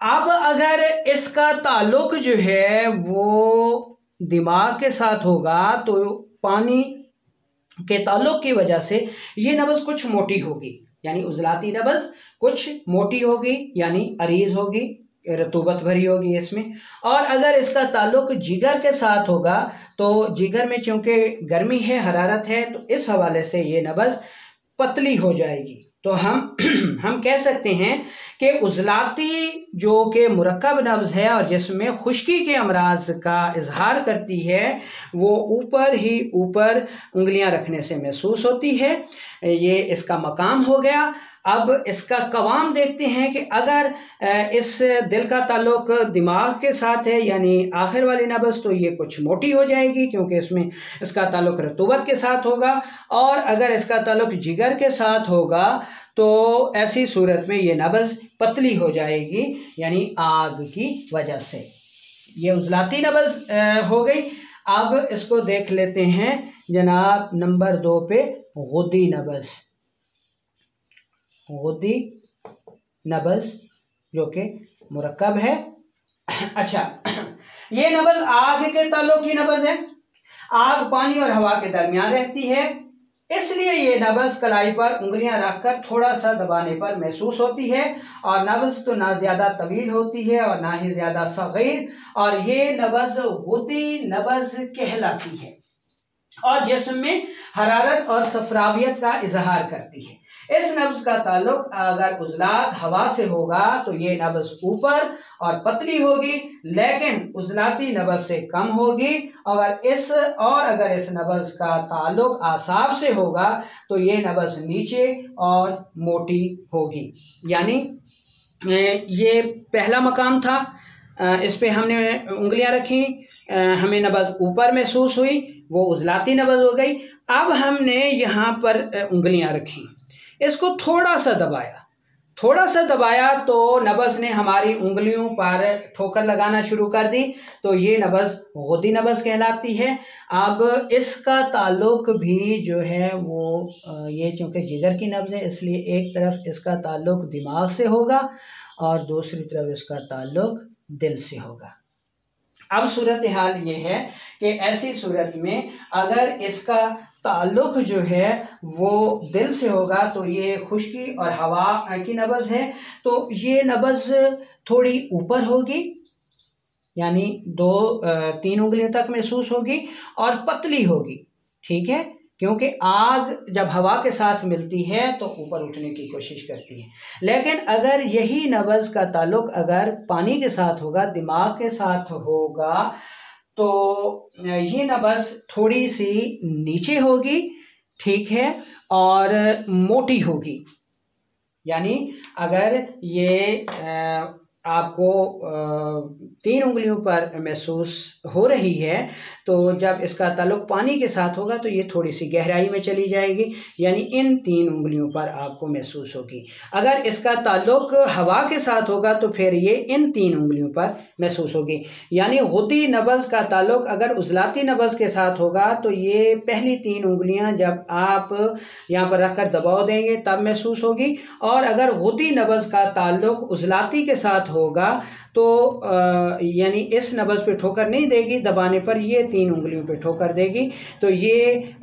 अब अगर इसका ताल्लुक जो है वो दिमाग के साथ होगा तो पानी के ताल्लुक की वजह से ये नब्ज कुछ मोटी होगी, यानी उजलाती नब्ज कुछ मोटी होगी, यानी अरीज होगी, रतूबत भरी होगी इसमें। और अगर इसका ताल्लुक जिगर के साथ होगा तो जिगर में चूंकि गर्मी है, हरारत है, तो इस हवाले से ये नब्ज पतली हो जाएगी। तो हम कह सकते हैं कि उजलाती जो कि मुरक्कब नब्ज है और जिसमें खुश्की के अमराज का इजहार करती है, वो ऊपर ही ऊपर उंगलियां रखने से महसूस होती है। ये इसका मकाम हो गया। अब इसका कवाम देखते हैं कि अगर इस दिल का ताल्लुक दिमाग के साथ है यानी आखिर वाली नब्ज, तो ये कुछ मोटी हो जाएगी क्योंकि इसमें इसका ताल्लुक रतूबत के साथ होगा। और अगर इसका ताल्लुक जिगर के साथ होगा तो ऐसी सूरत में ये नब्ज पतली हो जाएगी, यानी आग की वजह से। ये उजलाती नब्ज हो गई। अब इसको देख लेते हैं जनाब नंबर 2 पे गुद्दी नब्ज। गुद्दी नब्ज जो कि मुरक्कब है। अच्छा, ये नब्ज आग के ताल्लुक की नब्ज है। आग पानी और हवा के दरमियान रहती है, इसलिए ये नब्ज कलाई पर उंगलियां रखकर थोड़ा सा दबाने पर महसूस होती है। और नब्ज तो ना ज़्यादा तवील होती है और ना ही ज़्यादा सगीर, और ये नब्ज गुद्दी नब्ज कहलाती है और जिसमें हरारत और सफरावियत का इजहार करती है। इस नब्ज का ताल्लुक अगर उजलात हवा से होगा तो ये नब्ज ऊपर और पतली होगी, लेकिन उजलाती नब्ज से कम होगी। अगर इस नब्ज का ताल्लुक आसाब से होगा तो ये नब्ज नीचे और मोटी होगी। यानी ये पहला मकाम था, इस पे हमने उंगलियां रखी, हमें नब्ज ऊपर महसूस हुई, वो उजलाती नब्ज हो गई। अब हमने यहाँ पर उंगलियां रखी, इसको थोड़ा सा दबाया तो नब्ज ने हमारी उंगलियों पर ठोकर लगाना शुरू कर दी, तो ये नब्ज गुद्दी नब्ज कहलाती है। अब इसका ताल्लुक भी जो है वो ये चूँकि जिगर की नब्ज है, इसलिए एक तरफ इसका ताल्लुक दिमाग से होगा और दूसरी तरफ इसका ताल्लुक दिल से होगा। अब सूरत हाल ये है कि ऐसी सूरत में अगर इसका ताल्लुक जो है वो दिल से होगा तो ये खुश्की और हवा की नब्ज है, तो ये नब्ज थोड़ी ऊपर होगी, यानी 2-3 उंगलियों तक महसूस होगी और पतली होगी, ठीक है, क्योंकि आग जब हवा के साथ मिलती है तो ऊपर उठने की कोशिश करती है। लेकिन अगर यही नब्ज का ताल्लुक अगर पानी के साथ होगा, दिमाग के साथ होगा, तो ये नब्ज थोड़ी सी नीचे होगी, ठीक है, और मोटी होगी। यानी अगर ये आपको 3 उंगलियों पर महसूस हो रही है, तो जब इसका ताल्लुक पानी के साथ होगा तो ये थोड़ी सी गहराई में चली जाएगी, यानी इन 3 उंगलियों पर आपको महसूस होगी। अगर इसका ताल्लुक हवा के साथ होगा तो फिर ये इन 3 उंगलियों पर महसूस होगी। यानी गुद्दी नब्ज़ का ताल्लुक अगर उज़लाती नब्ज़ के साथ होगा तो ये पहली 3 उंगलियां जब आप यहाँ पर रखकर दबाव देंगे तब महसूस होगी, और अगर गुद्दी नब्ज़ का ताल्लुक उज़लाती के साथ होगा तो यानी इस नब्ज़ पे ठोकर नहीं देगी, दबाने पर ये 3 उंगलियों पे ठोकर देगी। तो ये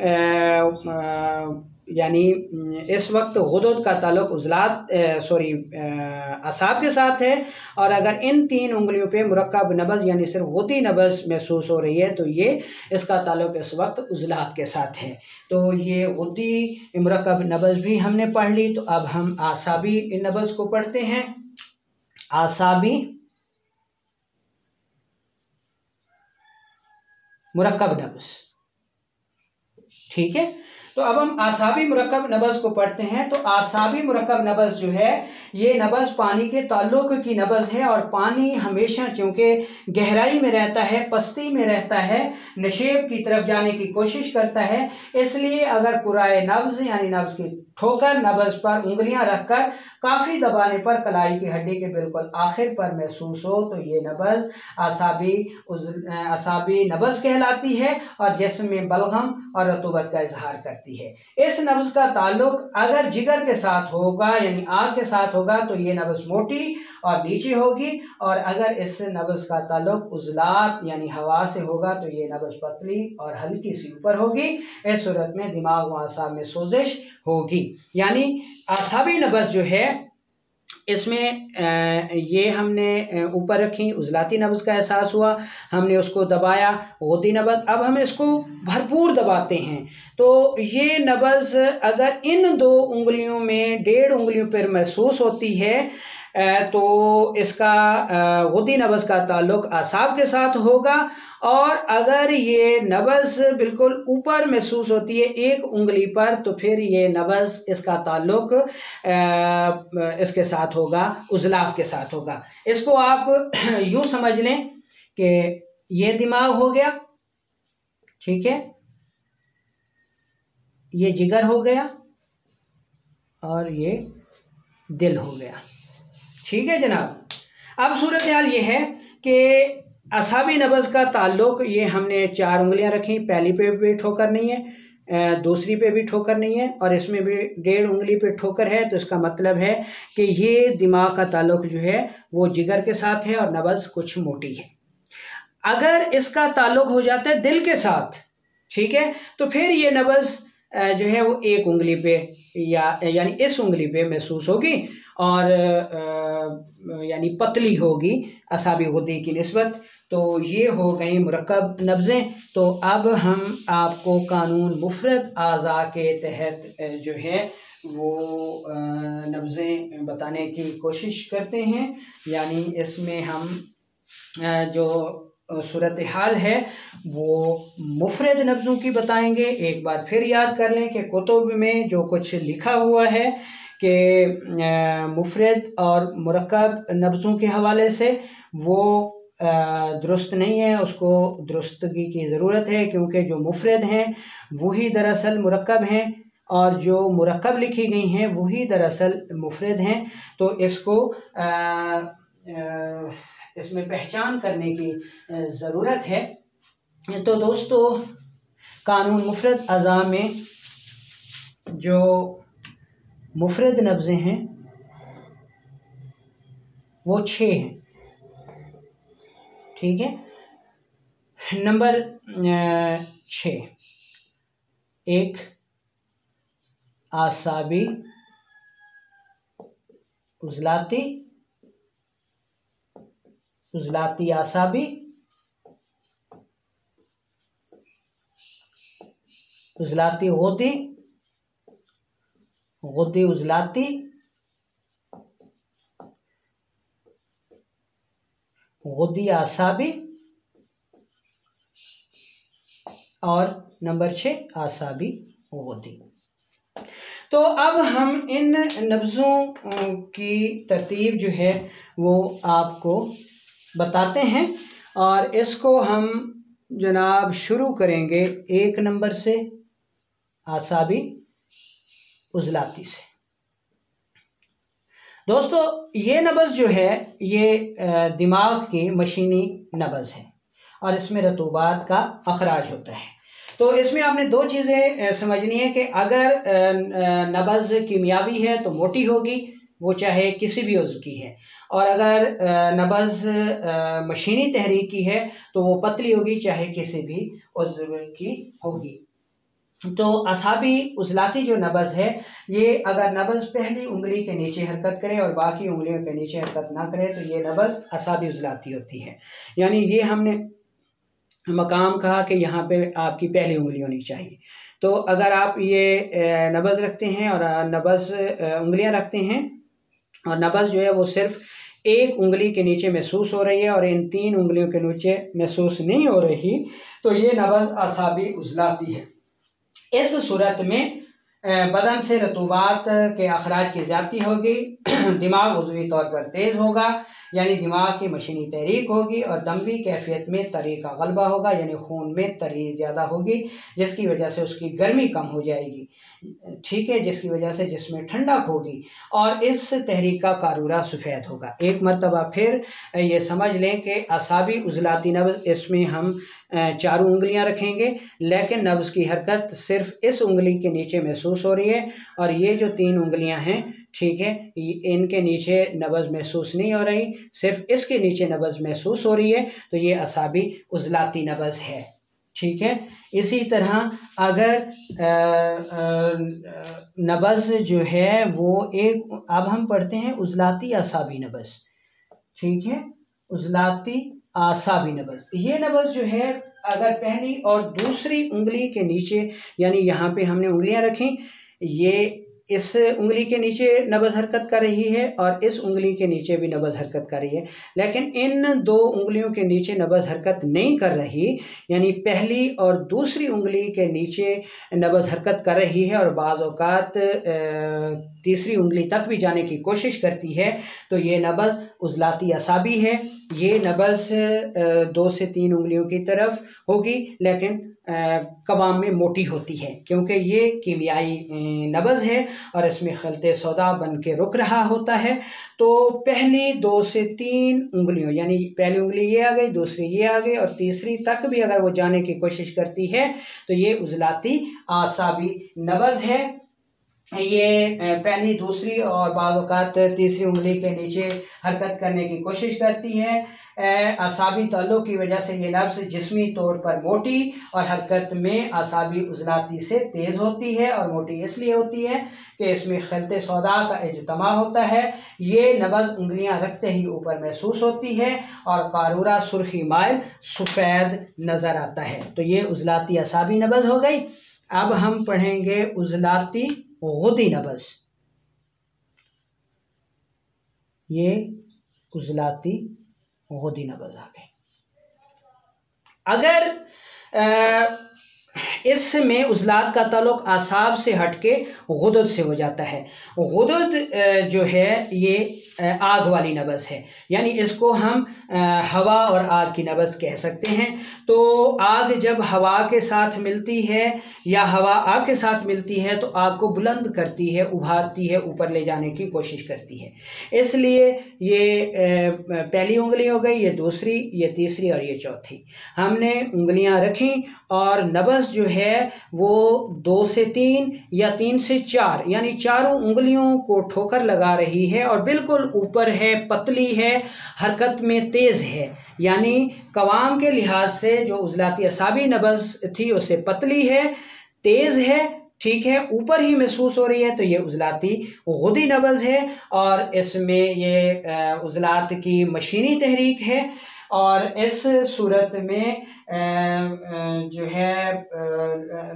यानी इस वक्त गुदुद का ताल्लुक असाब के साथ है, और अगर इन 3 उंगलियों पे मुरक्कब नब्ज़ यानी सिर्फ गुद्दी नब्ज़ महसूस हो रही है तो ये इसका ताल्लुक इस वक्त उज़लात के साथ है। तो ये गुद्दी मुरक्कब नब्ज़ भी हमने पढ़ ली। तो अब हम आसाबी नब्ज़ को पढ़ते हैं। आसाबी मुरक्कब नब्ज़, ठीक है। तो अब हम आसाबी मुरक्कब नब्ज़ को पढ़ते हैं। तो आसाबी मुरक्कब नब्ज़ जो है ये नब्ज़ पानी के ताल्लुक की नब्ज़ है, और पानी हमेशा चूँकि गहराई में रहता है, पस्ती में रहता है, नशेब की तरफ जाने की कोशिश करता है, इसलिए अगर कुराए नब्ज़ यानी नब्ज़ की ठोकर नब्ज़ पर उंगलियां रखकर काफ़ी दबाने पर कलाई की हड्डी के बिल्कुल आखिर पर महसूस हो तो ये नब्ज़ आसाबी नब्ज़ कहलाती है, और जिस्म में बलगम और रतूबत का इजहार करती है। इस नब्ज़ का ताल्लुक अगर जिगर के साथ होगा यानी आग के साथ होगा तो ये नब्ज़ मोटी और नीचे होगी, और अगर इस नब्ज़ का ताल्लुक उज़लात यानी हवा से होगा तो ये नब्ज़ पतली और हल्की सी ऊपर होगी। इस सूरत में दिमाग व आसाब में सोजिश होगी। यानी आसाबी नब्ज़ जो है इसमें ये हमने ऊपर रखी, उज़लाती नब्ज़ का एहसास हुआ, हमने उसको दबाया गुद्दी नब्ज़, अब हम इसको भरपूर दबाते हैं तो ये नब्ज़ अगर इन 2 उंगलियों में 1.5 उंगलियों पर महसूस होती है तो इसका गुद्दी नब्ज़ का ताल्लुक आसाब के साथ होगा, और अगर ये नब्ज़ बिल्कुल यूँ महसूस होती है 1 उंगली पर तो फिर ये नब्ज़ इसका ताल्लुक इसके साथ होगा, उज़लात के साथ होगा। इसको आप यूँ समझ लें कि ये दिमाग हो गया, ठीक है, ये जिगर हो गया और ये दिल हो गया, ठीक है जनाब। अब सूरत हाल ये है कि असाबी नब्ज़ का ताल्लुक ये हमने 4 उंगलियां रखी, पहली पे भी ठोकर नहीं है, दूसरी पे भी ठोकर नहीं है, और इसमें भी 1.5 उंगली पे ठोकर है। तो इसका मतलब है कि ये दिमाग का ताल्लुक जो है वो जिगर के साथ है और नब्ज़ कुछ मोटी है। अगर इसका ताल्लुक हो जाता है दिल के साथ, ठीक है, तो फिर ये नब्ज़ जो है वो 1 उंगली पे यानी इस उंगली पे महसूस होगी, और यानी पतली होगी असाबी गुद्दी की निस्बत। तो ये हो गई मुरक्कब नब्ज़ें। तो अब हम आपको कानून मुफरद आज़ा के तहत जो है वो नब्ज़ें बताने की कोशिश करते हैं। यानी इसमें हम जो सूरत हाल है वो मुफरद नब्ज़ों की बताएंगे। एक बार फिर याद कर लें कि कुतुब में जो कुछ लिखा हुआ है कि मुफरद और मुरक्कब नब्ज़ों के हवाले से वो दुरुस्त नहीं है, उसको दुरुस्तगी की ज़रूरत है, क्योंकि जो मुफरद हैं वही दरअसल मुरक्कब हैं और जो मुरक्कब लिखी गई हैं वही दरअसल मुफरद हैं। तो इसको इसमें पहचान करने की ज़रूरत है। तो दोस्तों कानून मुफरद अज़ा में जो मुफरद नब्ज़ें हैं वो 6 हैं, ठीक है। नंबर 6, 1 आसाबी उज़लाती, उज़लाती आसाबी, उज़लाती गुद्दी, गुद्दी उज़लाती, गुद्दी आसाबी, और नंबर 6 आसाबी गुद्दी। तो अब हम इन नब्ज़ों की तरतीब जो है वो आपको बताते हैं, और इसको हम जनाब शुरू करेंगे 1 नंबर से, आसाबी उज़लाती से। दोस्तों, ये नब्ज़ जो है ये दिमाग की मशीनी नब्ज़ है और इसमें रतूबात का अखराज होता है। तो इसमें आपने 2 चीज़ें समझनी है कि अगर नब्ज़ कीमियावी है तो मोटी होगी, वो चाहे किसी भी उज़्व की है, और अगर नब्ज़ मशीनी तहरीक की है तो वो पतली होगी, चाहे किसी भी उज़्व की होगी। तो असाबी उज़लाती जो नब्ज़ है, ये अगर नब्ज़ पहली उंगली के नीचे हरकत करे और बाकी उंगलियों के नीचे हरकत ना करे तो ये नब्ज़ असाबी उज़लाती होती है। यानी ये हमने मकाम कहा कि यहाँ पे आपकी पहली उंगली होनी चाहिए। तो अगर आप ये नब्ज़ रखते हैं और नब्ज़ उंगलियाँ रखते हैं और नब्ज़ जो है वो सिर्फ एक उंगली के नीचे महसूस हो रही है और इन 3 उंगलियों के नीचे महसूस नहीं हो रही, तो ये नब्ज़ असाबी उज़लाती है। इस सूरत में बदन से रतूबात के अखराज की ज़्यादती होगी, दिमाग उज़वी तौर पर तेज़ होगा, यानी दिमाग की मशीनी तहरीक होगी, और दमवी कैफियत में तरी का गलबा होगा, यानी खून में तरी ज़्यादा होगी, जिसकी वजह से उसकी गर्मी कम हो जाएगी, ठीक है, जिसकी वजह से जिसमें ठंडक होगी और इस तहरीक का कारूरा सफ़ेद होगा। एक मरतबा फिर ये समझ लें कि असाबी उज़लाती नब्ज़, इसमें हम 4 उंगलियां रखेंगे, लेकिन नब्ज़ की हरकत सिर्फ इस उंगली के नीचे महसूस हो रही है, और ये जो 3 उंगलियां हैं, ठीक है, इनके नीचे नब्ज़ महसूस नहीं हो रही, सिर्फ इसके नीचे नब्ज़ महसूस हो रही है, तो ये असाबी उज़लाती नब्ज़ है, ठीक है। इसी तरह अगर नब्ज़ जो है वो एक, अब हम पढ़ते हैं उज़लाती असाबी नब्ज़, ठीक है, उज़लाती आसाबी नब्ज़। ये नब्ज़ जो है अगर पहली और दूसरी उंगली के नीचे, यानी यहाँ पे हमने उंगलियां रखी, ये इस उंगली के नीचे नब्ज़ हरकत कर रही है और इस उंगली के नीचे भी नब्ज़ हरकत कर रही है, लेकिन इन 2 उंगलियों के नीचे नब्ज़ हरकत नहीं कर रही, यानी पहली और दूसरी उंगली के नीचे नब्ज़ हरकत कर रही है और बाज़ औक़ात तीसरी उंगली तक भी जाने की कोशिश करती है, तो ये नब्ज़ उज़लाती असाबी है। ये नब्ज़ 2 से 3 उंगलियों की तरफ होगी, लेकिन कवाम में मोटी होती है, क्योंकि ये कीमियाई नब्ज़ है और इसमें खलते सौदा बन के रुक रहा होता है। तो पहली 2 से 3 उंगलियों, यानी पहली उंगली ये आ गई, दूसरी ये आ गई और तीसरी तक भी अगर वो जाने की कोशिश करती है तो ये उज़लाती आसाबी नब्ज़ है। ये पहली, दूसरी और बाज़ औक़ात तीसरी उंगली के नीचे हरकत करने की कोशिश करती है। असाबी ताल्लुक़ की वजह से ये नब्ज़ जिस्मी तौर पर मोटी और हरकत में असाबी उज़लाती से तेज़ होती है, और मोटी इसलिए होती है कि इसमें खलते सौदा का इज्तमा होता है। ये नब्ज़ उंगलियां रखते ही ऊपर महसूस होती है और कारूरा सुर्खी माइल सफ़ेद नज़र आता है। तो ये उज़लाती असाबी नब्ज़ हो गई। अब हम पढ़ेंगे उज़लाती गुदी नब्ज़। ये उज़लाती गुदी नब्ज़ आ गई। अगर इसमें उज़लात का ताल्लुक़ आसाब से हटके गुदद से हो जाता है। गुदद जो है ये आग वाली नब्ज़ है, यानी इसको हम हवा और आग की नब्ज़ कह सकते हैं। तो आग जब हवा के साथ मिलती है या हवा आग के साथ मिलती है तो आग को बुलंद करती है, उभारती है, ऊपर ले जाने की कोशिश करती है। इसलिए ये पहली उंगली हो गई, ये दूसरी, ये तीसरी और ये चौथी। हमने उंगलियां रखी और नब्ज़ जो है वो 2 से 3 या 3 से 4, यानी चारों उंगलियों को ठोकर लगा रही है और बिल्कुल ऊपर है, पतली है, हरकत में तेज़ है, यानी कवाम के लिहाज से जो उज़लाती असाबी नब्ज़ थी उससे पतली है, तेज़ है, ठीक है, ऊपर ही महसूस हो रही है, तो ये उज़लाती गुदी नब्ज़ है। और इसमें ये उज़लात की मशीनी तहरीक है और इस सूरत में जो है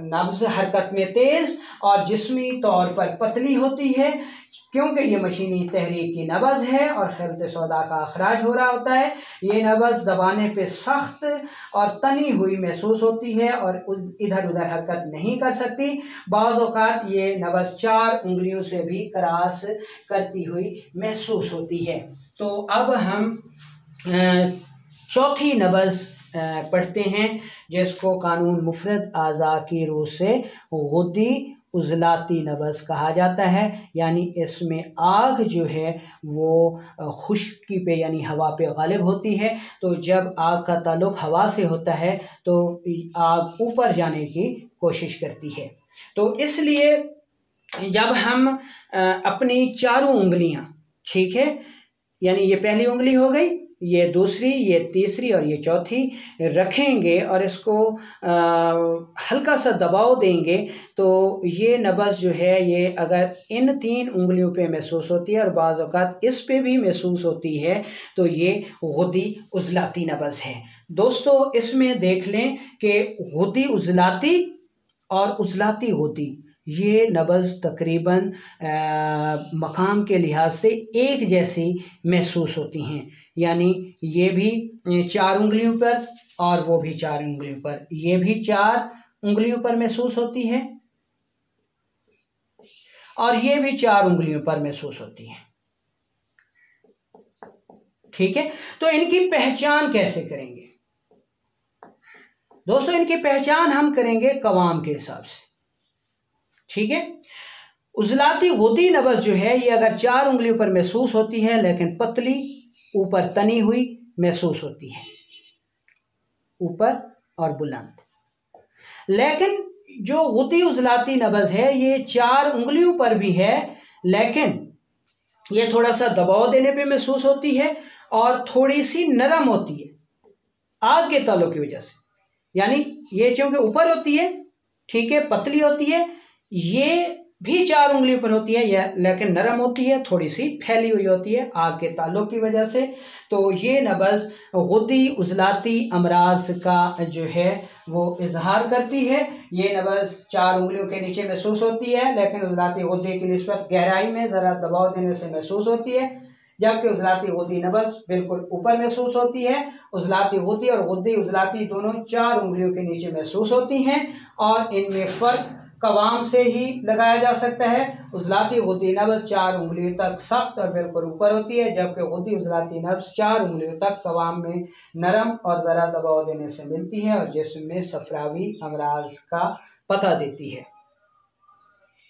नब्ज़ हरकत में तेज़ और जिस्मी तौर पर पतली होती है, क्योंकि ये मशीनी तहरीक की नब्ज़ है और खिलत सौदा का अखराज हो रहा होता है। ये नब्ज़ दबाने पे सख्त और तनी हुई महसूस होती है और इधर उधर हरकत नहीं कर सकती। बाज़ औक़ात ये नब्ज़ 4 उंगलियों से भी क्रॉस करती हुई महसूस होती है। तो अब हम चौथी नब्ज़ पढ़ते हैं, जिसको कानून मुफरद आज़ा की रूह से गुद्दी उज़लाती नब्ज़ कहा जाता है। यानी इसमें आग जो है वो खुश्की पे यानी हवा पे गालिब होती है। तो जब आग का ताल्लुक़ हवा से होता है तो आग ऊपर जाने की कोशिश करती है। तो इसलिए जब हम अपनी चारों उंगलियां, ठीक है, यानी ये पहली उंगली हो गई, ये दूसरी, ये तीसरी और ये चौथी रखेंगे और इसको हल्का सा दबाव देंगे तो ये नब्ज़ जो है ये अगर इन 3 उंगलियों पे महसूस होती है और बाज़ औक़ात इस पे भी महसूस होती है तो ये गुद्दी उज़लाती नब्ज़ है। दोस्तों, इसमें देख लें कि गुद्दी उज़लाती और उज़लाती गुद्दी ये नब्ज़ तकरीबन मकाम के लिहाज से एक जैसी महसूस होती हैं। यानी ये भी 4 उंगलियों पर और वो भी 4 उंगलियों पर, ये भी 4 उंगलियों पर महसूस होती है और ये भी 4 उंगलियों पर महसूस होती है। ठीक है, तो इनकी पहचान कैसे करेंगे दोस्तों? इनकी पहचान हम करेंगे कवाम के हिसाब से। ठीक है, उज़लाती गुद्दी नब्ज़ जो है ये अगर 4 उंगलियों पर महसूस होती है लेकिन पतली, ऊपर तनी हुई महसूस होती है, ऊपर और बुलंद। लेकिन जो गुद्दी उज़लाती नब्ज़ है ये 4 उंगलियों पर भी है लेकिन ये थोड़ा सा दबाव देने पे महसूस होती है और थोड़ी सी नरम होती है आग के ताल्लुक़ की वजह से। यानी ये चूँकि ऊपर होती है, ठीक है, पतली होती है, ये भी 4 उंगलियों पर होती है यह लेकिन नरम होती है, थोड़ी सी फैली हुई होती है आग के ताल्लुक़ की वजह से। तो ये नब्ज़ गुद्दी उज़लाती अमराज का जो है वो इजहार करती है। ये नब्ज़ 4 उंगलियों के नीचे महसूस होती है लेकिन उज़लाती गुद्दी की निस्बत गहराई में ज़रा दबाव देने से महसूस होती है, जबकि उज़लाती गुद्दी नब्ज़ बिल्कुल ऊपर महसूस होती है। उज़लाती गुद्दी और गुद्दी उज़लाती दोनों 4 उंगलियों के नीचे महसूस होती हैं और इनमें फ़र्क कवाम से ही लगाया जा सकता है। उज़लाती गुद्दी नब्ज़ 4 उंगलियों तक सख्त और बिल्कुल ऊपर होती है, जबकि गुद्दी उज़लाती नब्ज़ 4 उंगलियों तक कवाम में नरम और ज़रा दबाव देने से मिलती है और जिस्म में सफरावी अमराज का पता देती है।